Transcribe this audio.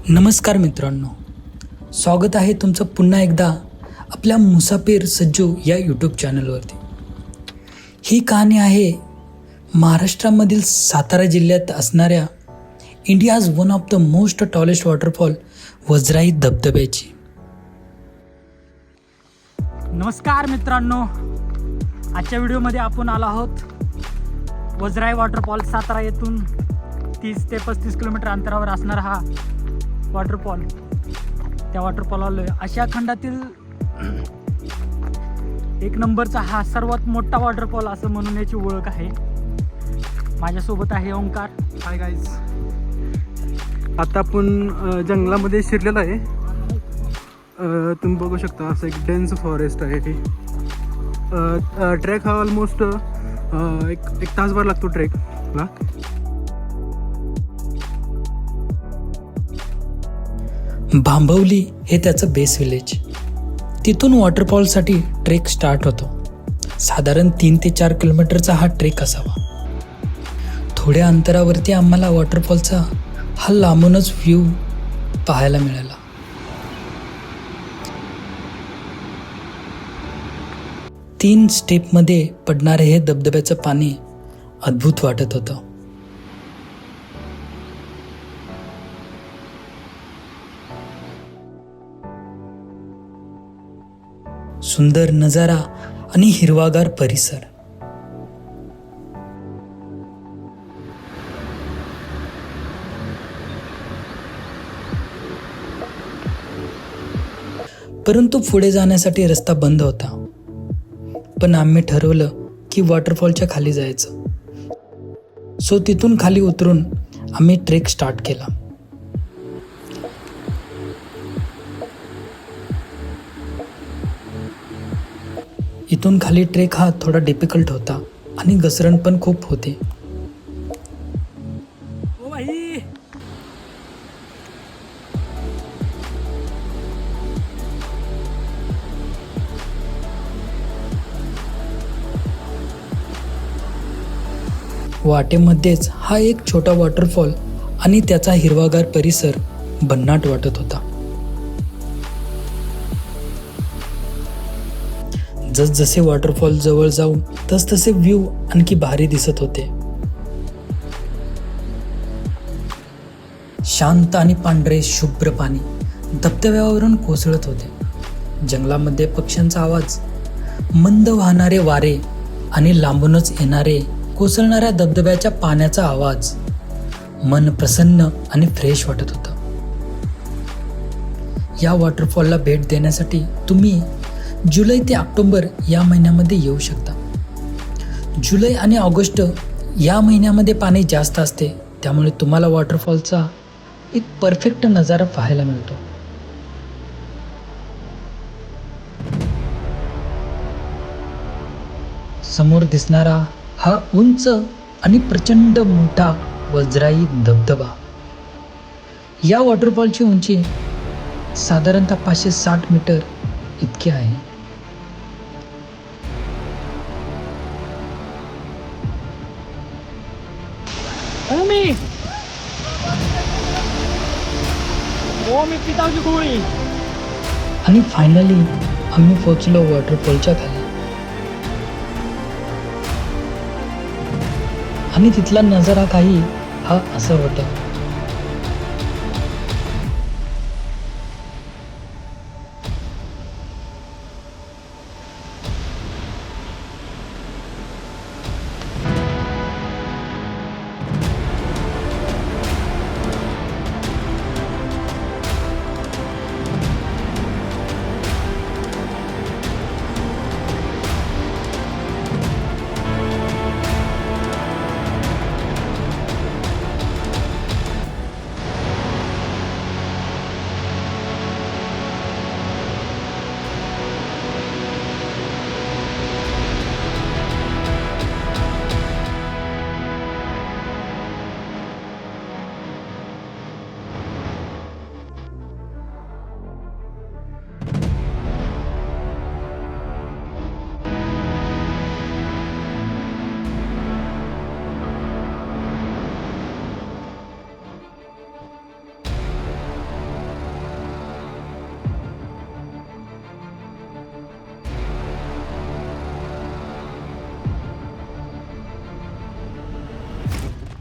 नमस्कार मित्रांनो, स्वागत आहे तुमचं पुन्हा एकदा आपल्या मुसाफिर सज्जू या यूट्यूब चॅनलवरती. ही कहाणी आहे महाराष्ट्रामधील सातारा जिल्ह्यात असणाऱ्या India's one of the most tallest waterfall Vajrai धबधब्याची. नमस्कार मित्रांनो, आजच्या व्हिडिओमध्ये आपण आलो आहोत वज्राई वॉटरफॉल. सातारा येथून 30 ते 35 किलोमीटर अंतरावर असणारा हा वॉटरफॉल. त्या वॉटरफॉल आलोय. आशिया खंडातील एक नंबरचा हा सर्वात मोठा वॉटरफॉल असं म्हणून याची ओळख आहे. माझ्यासोबत आहे ओंकार. हाय गाईज, आता आपण जंगलामध्ये शिरलेलो आहे. तुम्ही बघू शकता असं एक डेन्स फॉरेस्ट आहे. ट्रेक हा ऑलमोस्ट एक तासभर लागतो ट्रेकला. भांबवली हे त्याचं बेस विलेज. तिथून वॉटरफॉलसाठी ट्रेक स्टार्ट होतो. साधारण 3 ते 4 किलोमीटरचा हा ट्रेक असावा. थोड्या अंतरावरती आम्हाला वॉटरफॉलचा हा लांबूनच व्ह्यू पाहायला मिळाला. तीन स्टेपमध्ये पडणारे हे धबधब्याचं पाणी अद्भुत वाटत होतं. सुंदर नजारा आणि हिरवागार परिसर. परंतु पुढे जाण्यासाठी रस्ता बंद होता. पण आम्ही ठरवलं की वॉटरफॉलच्या खाली जायचं. सो तिथून खाली उतरून आम्ही ट्रेक स्टार्ट केला. इथून खाली ट्रेक हा थोडा डिफिकल्ट होता आणि घसरण पण खूप होते. ओ भाई, वाटेमध्येच हा एक छोटा वॉटरफॉल आणि त्याचा हिरवागार परिसर भन्नाट वाटत होता. जसजसे वॉटरफॉल जवळ जाऊ तसतसे व्ह्यू आणखी भारी दिसत होते. शांत आणि पांढरे शुभ्र पाणी धबधब्यावरून कोसळत होते. जंगलामध्ये पक्ष्यांचा आवाज, मंद वाहणारे वारे आणि लांबूनच येणारे कोसळणाऱ्या धबधब्याच्या पाण्याचा आवाज मन प्रसन्न आणि फ्रेश वाटत होतं. या वॉटरफॉलला भेट देण्यासाठी तुम्ही जुलै ते ऑक्टोबर या महिन्यामध्ये येऊ शकता. जुलै आणि ऑगस्ट या महिन्यामध्ये पाणी जास्त असते, त्यामुळे तुम्हाला वॉटरफॉलचा एक परफेक्ट नजारा पाहायला मिळतो. समोर दिसणारा हा उंच आणि प्रचंड मोठा वज्राई धबधबा. या वॉटरफॉलची उंची साधारणतः 560 मीटर इतकी आहे. मी पिताची गोळी. आणि फायनली आम्ही पोहोचलो वॉटरफॉलच्या खाली. आणि तिथला नजारा काही हा असा होता.